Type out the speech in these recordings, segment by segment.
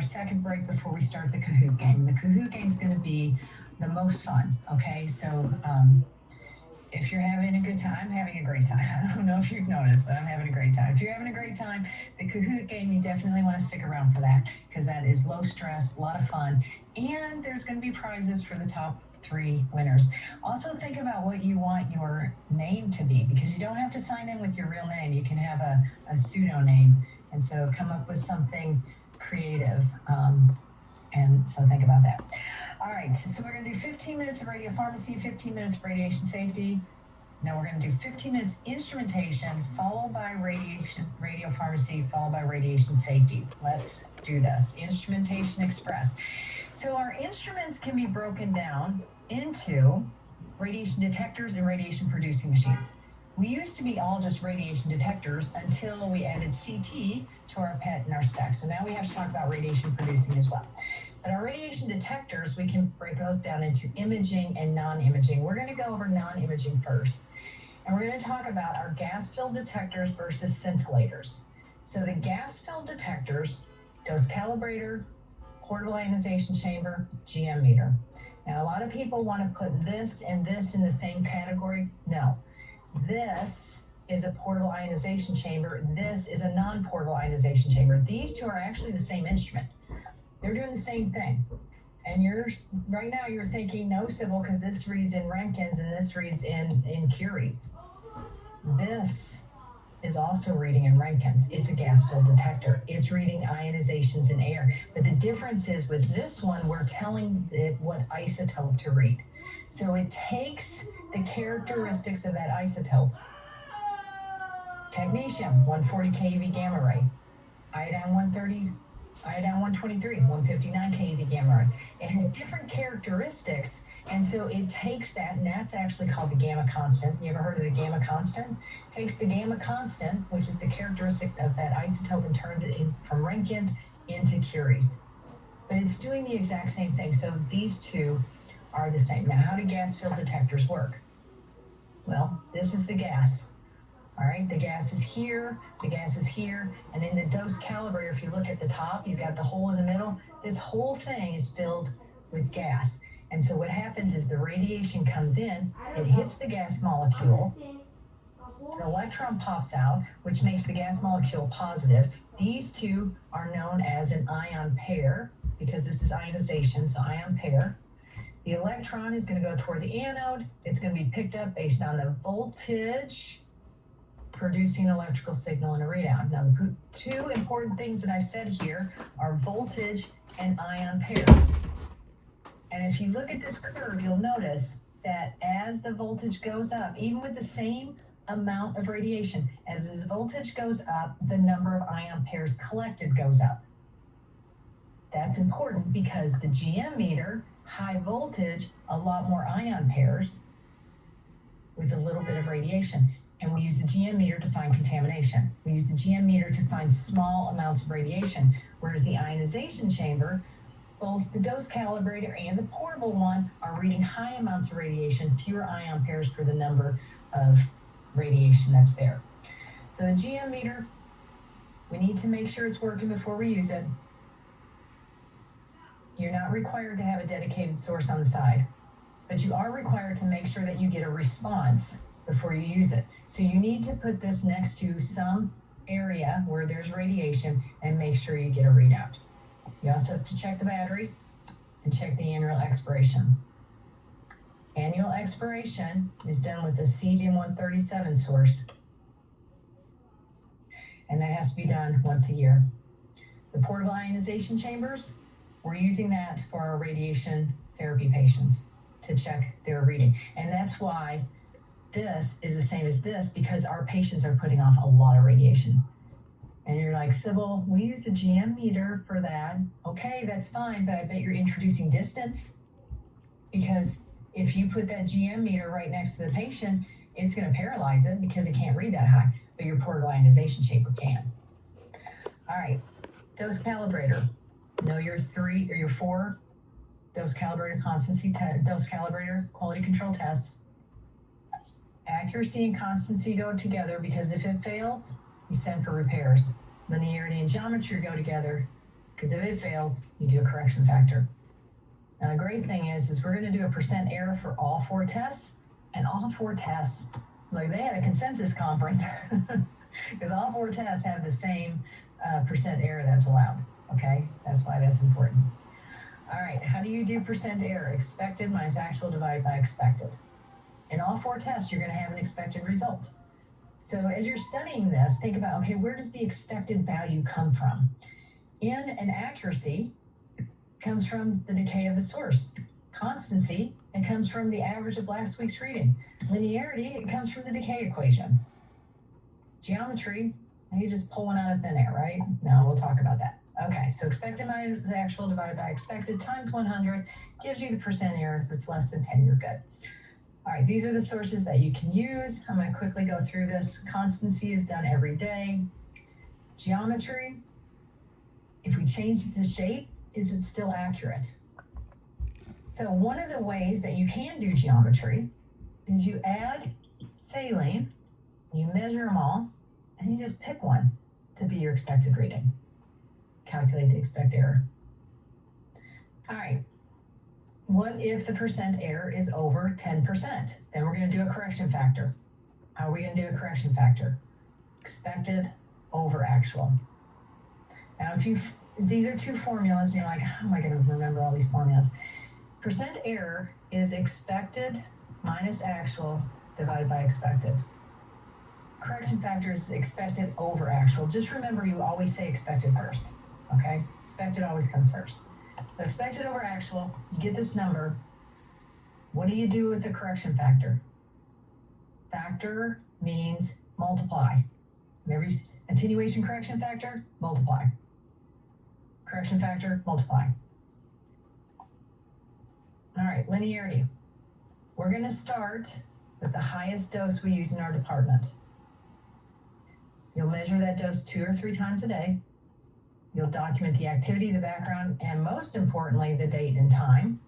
our second break before we start the Kahoot game. The Kahoot game is going to be the most fun, okay? So if you're having a good time, I'm having a great time. I don't know if you've noticed, but I'm having a great time. If you're having a great time, the Kahoot game, you definitely want to stick around for that because that is low stress, a lot of fun, and there's going to be prizes for the top 3 winners. Also, think about what you want your name to be because you don't have to sign in with your real name. You can have a pseudo name, and so come up with something creative. And so think about that. All right, so we're going to do 15 minutes of radiopharmacy, 15 minutes of radiation safety. Now we're going to do 15 minutes instrumentation, followed by radiopharmacy, followed by radiation safety. Let's do this. Instrumentation express. So our instruments can be broken down into radiation detectors and radiation producing machines. We used to be all just radiation detectors until we added CT to our PET and our SPECT. So now we have to talk about radiation producing as well. But our radiation detectors, we can break those down into imaging and non-imaging. We're going to go over non-imaging first. And we're going to talk about our gas-filled detectors versus scintillators. So the gas-filled detectors, dose calibrator, portable ionization chamber, GM meter. Now, a lot of people want to put this and this in the same category. No. This is a portable ionization chamber. This is a non-portable ionization chamber. These two are actually the same instrument. They're doing the same thing. And right now you're thinking, no, Sybil, because this reads in Roentgens and this reads in Curies. This is also reading in Roentgens. It's a gas-filled detector. It's reading ionizations in air. But the difference is with this one, we're telling it what isotope to read. So it takes the characteristics of that isotope. Technetium, 140 keV gamma ray. Iodine 130, iodine 123, 159 keV gamma ray. It has different characteristics, and so it takes that, and that's actually called the gamma constant. You ever heard of the gamma constant? Takes the gamma constant, which is the characteristic of that isotope, and turns it in from Roentgens into Curies. But it's doing the exact same thing. So these two are the same. Now, how do gas-filled detectors work? Well, this is the gas. All right, the gas is here, the gas is here, and in the dose calibrator, if you look at the top, you've got the hole in the middle. This whole thing is filled with gas. And so what happens is the radiation comes in, it hits the gas molecule, an electron pops out, which makes the gas molecule positive. These two are known as an ion pair, because this is ionization, so ion pair. The electron is going to go toward the anode. It's going to be picked up based on the voltage, producing an electrical signal and a readout. Now, the 2 important things that I've said here are voltage and ion pairs. And if you look at this curve, you'll notice that as the voltage goes up, even with the same amount of radiation, as this voltage goes up, the number of ion pairs collected goes up. That's important because the GM meter, high voltage, a lot more ion pairs with a little bit of radiation. And we use the GM meter to find contamination. We use the GM meter to find small amounts of radiation, whereas the ionization chamber, both the dose calibrator and the portable one are reading high amounts of radiation, fewer ion pairs for the number of radiation that's there. So the GM meter, we need to make sure it's working before we use it. You're not required to have a dedicated source on the side, but you are required to make sure that you get a response before you use it. So you need to put this next to some area where there's radiation and make sure you get a readout. You also have to check the battery and check the annual expiration. Annual expiration is done with a cesium-137 source, and that has to be done once a year. The portable ionization chambers, we're using that for our radiation therapy patients to check their reading. And that's why this is the same as this, because our patients are putting off a lot of radiation. And you're like, Sybil, we use a GM meter for that. Okay, that's fine, but I bet you're introducing distance, because if you put that GM meter right next to the patient, it's going to paralyze it because it can't read that high, but your portable ionization chamber can. All right, dose calibrator. Know your 3 or your 4 dose calibrator dose calibrator quality control tests. Accuracy and constancy go together, because if it fails, you send for repairs. Linearity and geometry go together. Because if it fails, you do a correction factor. Now the great thing is we're going to do a percent error for all 4 tests, and all 4 tests, like they had a consensus conference, because all 4 tests have the same percent error that's allowed. Okay, that's why that's important. All right, how do you do percent error? Expected minus actual divided by expected. In all 4 tests, you're going to have an expected result. So as you're studying this, think about, okay, where does the expected value come from? In and accuracy comes from the decay of the source. Constancy, it comes from the average of last week's reading. Linearity, it comes from the decay equation. Geometry, you're just pulling out of thin air, right? Now we'll talk about that. Okay, so expected minus the actual divided by expected times 100 gives you the percent error. If it's less than 10, you're good. All right, these are the sources that you can use. I'm going to quickly go through this. Constancy is done every day. Geometry, if we change the shape, is it still accurate? So one of the ways that you can do geometry is you add saline, you measure them all, and you just pick one to be your expected reading. Calculate the expected error. All right. What if the percent error is over 10%? Then we're going to do a correction factor. How are we going to do a correction factor? Expected over actual. Now, these are 2 formulas, and you're like, how am I going to remember all these formulas? Percent error is expected minus actual divided by expected. Correction factor is expected over actual. Just remember, you always say expected first, okay? Expected always comes first. So expected over actual, you get this number. What do you do with the correction factor? Factor means multiply. Every attenuation correction factor, multiply. Correction factor, multiply. All right, linearity. We're going to start with the highest dose we use in our department. You'll measure that dose 2 or 3 times a day. You'll document the activity, the background, and most importantly, the date and time.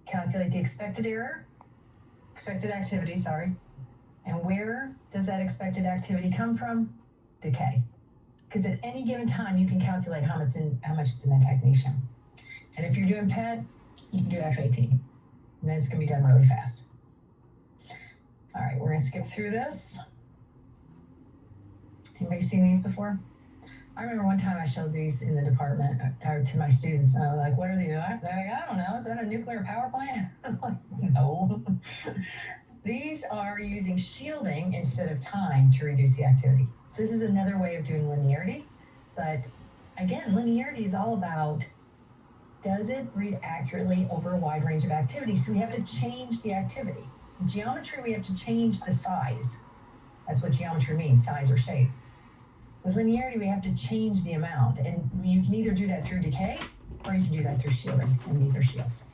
Calculate the expected activity, and where does that expected activity come from? Decay. Because at any given time, you can calculate how much is in the technetium. And if you're doing PET, you can do FAT. And then it's going to be done really fast. All right, we're going to skip through this. Anybody seen these before? I remember one time I showed these in the department to my students. And I was like, what are these? They're like, I don't know. Is that a nuclear power plant? I'm like, no. These are using shielding instead of time to reduce the activity. So this is another way of doing linearity. But again, linearity is all about, does it read accurately over a wide range of activities? So we have to change the activity. In geometry, we have to change the size. That's what geometry means, size or shape. With linearity, we have to change the amount, and you can either do that through decay, or you can do that through shielding, and these are shields.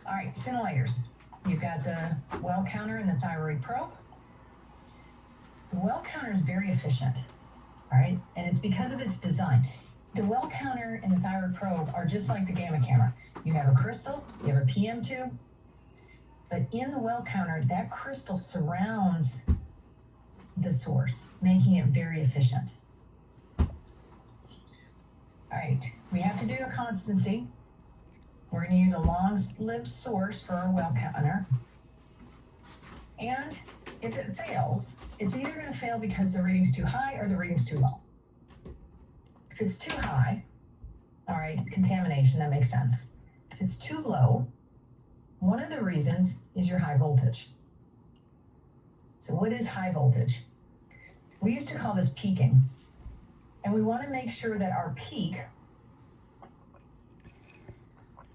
All right, scintillators. You've got the well counter and the thyroid probe. The well counter is very efficient, all right, and it's because of its design. The well counter and the thyroid probe are just like the gamma camera. You have a crystal, you have a PM tube, but in the well counter, that crystal surrounds the source, making it very efficient. All right, we have to do a constancy. We're going to use a long-lived source for our well counter. And if it fails, it's either going to fail because the reading's too high or the reading's too low. If it's too high, all right, contamination, that makes sense. If it's too low, one of the reasons is your high voltage. So what is high voltage? We used to call this peaking. And we want to make sure that our peak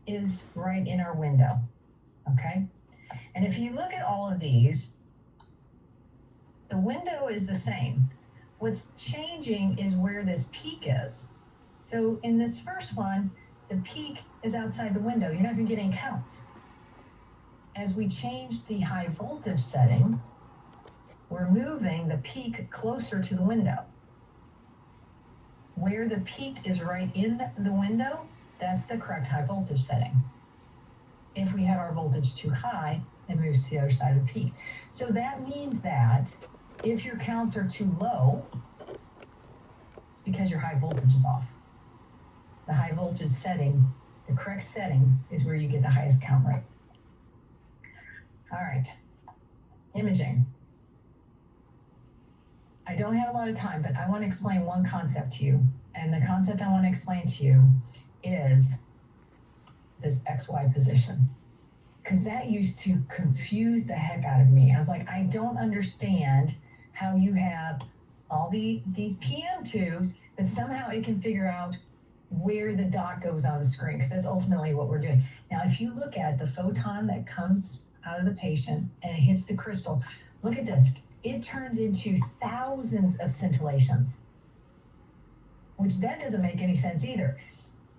is right in our window, okay? And if you look at all of these, the window is the same. What's changing is where this peak is. So in this first one, the peak is outside the window. You're not going to get any counts. As we change the high voltage setting, we're moving the peak closer to the window. Where the peak is right in the window, that's the correct high voltage setting. If we have our voltage too high, it moves to the other side of the peak. So that means that if your counts are too low, because your high voltage is off. The high voltage setting, the correct setting, is where you get the highest count rate. All right, imaging. I don't have a lot of time, but I want to explain one concept to you. And the concept I want to explain to you is this XY position. Because that used to confuse the heck out of me. I was like, I don't understand how you have all these PM tubes, but somehow it can figure out where the dot goes on the screen, because that's ultimately what we're doing. Now, if you look at the photon that comes out of the patient and it hits the crystal, look at this. It turns into thousands of scintillations, which that doesn't make any sense either.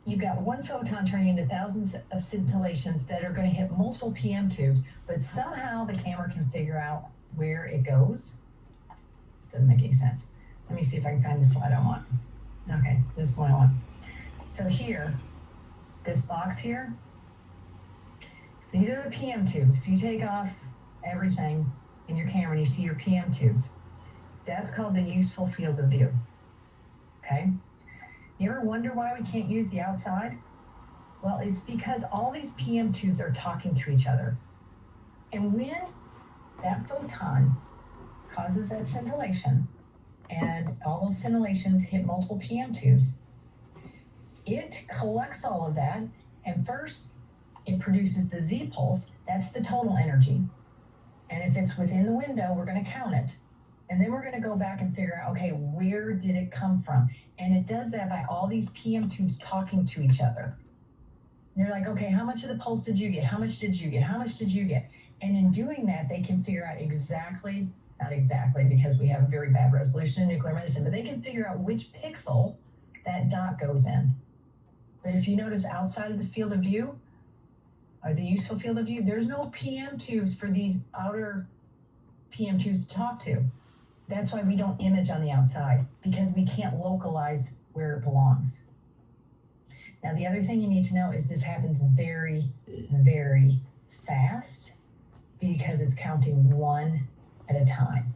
You've got one photon turning into thousands of scintillations that are going to hit multiple PM tubes, but somehow the camera can figure out where it goes. Doesn't make any sense. Let me see if I can find the slide I want. Okay, this is what I want. So here, this box here, so these are the PM tubes. If you take off everything in your camera and you see your PM tubes, that's called the useful field of view. Okay? You ever wonder why we can't use the outside? Well, it's because all these PM tubes are talking to each other. And when that photon causes that scintillation, and all those scintillations hit multiple PM tubes, it collects all of that, and first it produces the Z pulse. That's the total energy. And if it's within the window, we're going to count it. And then we're going to go back and figure out, okay, where did it come from? And it does that by all these PM tubes talking to each other. And they're like, okay, how much of the pulse did you get? How much did you get? How much did you get? And in doing that, they can figure out exactly, not exactly because we have a very bad resolution in nuclear medicine, but they can figure out which pixel that dot goes in. But if you notice outside of the field of view, or the useful field of view, there's no PM tubes for these outer PM tubes to talk to. That's why we don't image on the outside, because we can't localize where it belongs. Now, the other thing you need to know is this happens very, very fast because it's counting one at a time.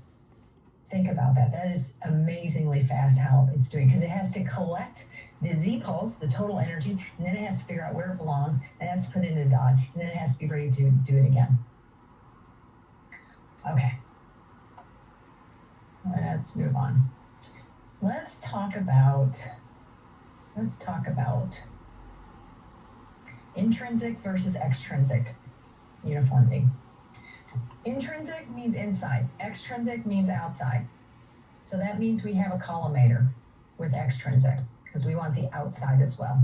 Think about that. That is amazingly fast how it's doing, because it has to collect the Z pulse, the total energy, and then it has to figure out where it belongs, and it has to put it in a dot, and then it has to be ready to do it again. Okay. Let's move on. Let's talk about intrinsic versus extrinsic uniformity. Intrinsic means inside, extrinsic means outside. So that means we have a collimator with extrinsic, because we want the outside as well.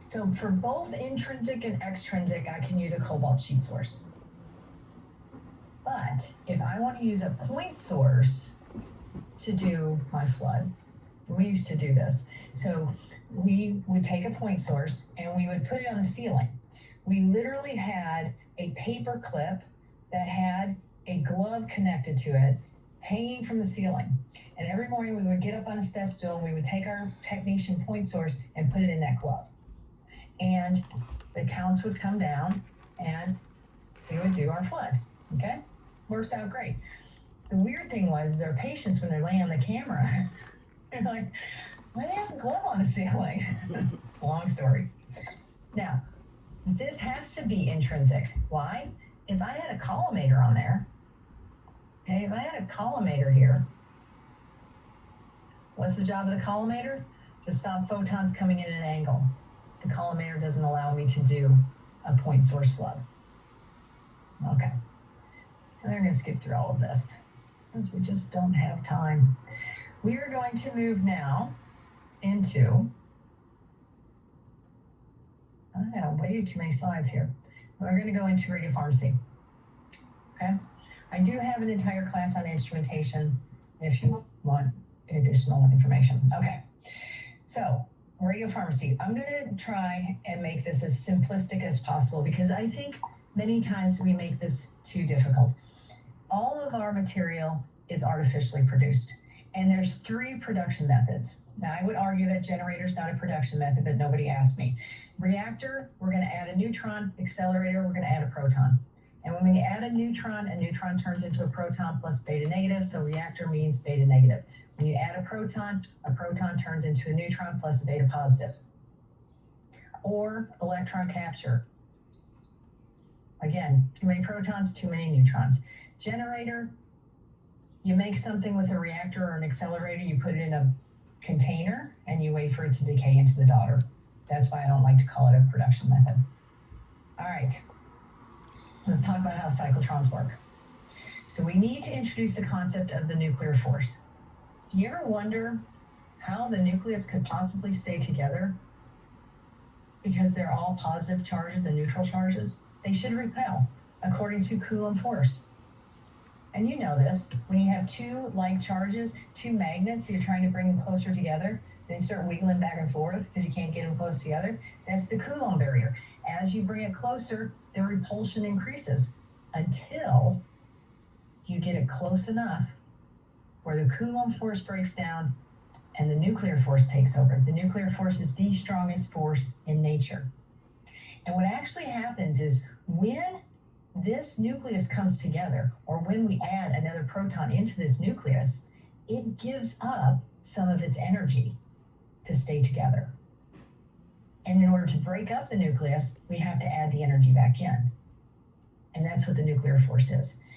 So for both intrinsic and extrinsic, I can use a cobalt sheet source. But if I want to use a point source to do my flood, we used to do this. So we would take a point source and we would put it on the ceiling. We literally had a paper clip that had a glove connected to it hanging from the ceiling. And every morning we would get up on a step stool and we would take our technetium point source and put it in that glove. And the counts would come down and we would do our flood. Okay? Works out great. The weird thing was our patients, when they're laying on the camera, they're like, why do they have a glove on the ceiling? Long story. Now, this has to be intrinsic. Why? If I had a collimator on there, okay, if I had a collimator here, what's the job of the collimator? To stop photons coming in at an angle. The collimator doesn't allow me to do a point source flood. Okay. And we're going to skip through all of this because we just don't have time. We are going to move now into, I have way too many slides here. We're going to go into radiopharmacy. Okay. I do have an entire class on instrumentation if you want additional information. Okay. So radiopharmacy, I'm going to try and make this as simplistic as possible because I think many times we make this too difficult. All of our material is artificially produced, and there's 3 production methods. Now, I would argue that generator is not a production method, but nobody asked me. Reactor, we're going to add a neutron. Accelerator, we're going to add a proton. And when we add a neutron turns into a proton plus beta negative, so reactor means beta negative. When you add a proton turns into a neutron plus a beta positive. Or electron capture. Again, too many protons, too many neutrons. Generator, you make something with a reactor or an accelerator, you put it in a container, and you wait for it to decay into the daughter. That's why I don't like to call it a production method. All right, let's talk about how cyclotrons work. So we need to introduce the concept of the nuclear force. Do you ever wonder how the nucleus could possibly stay together? Because they're all positive charges and neutral charges. They should repel, according to Coulomb force. And you know this, when you have two like charges, two magnets, you're trying to bring them closer together, they start wiggling back and forth because you can't get them close together. That's the Coulomb barrier. As you bring it closer, the repulsion increases until you get it close enough where the Coulomb force breaks down and the nuclear force takes over. The nuclear force is the strongest force in nature. And what actually happens is when this nucleus comes together, or when we add another proton into this nucleus, it gives up some of its energy to stay together. And in order to break up the nucleus, we have to add the energy back in. And that's what the nuclear force is.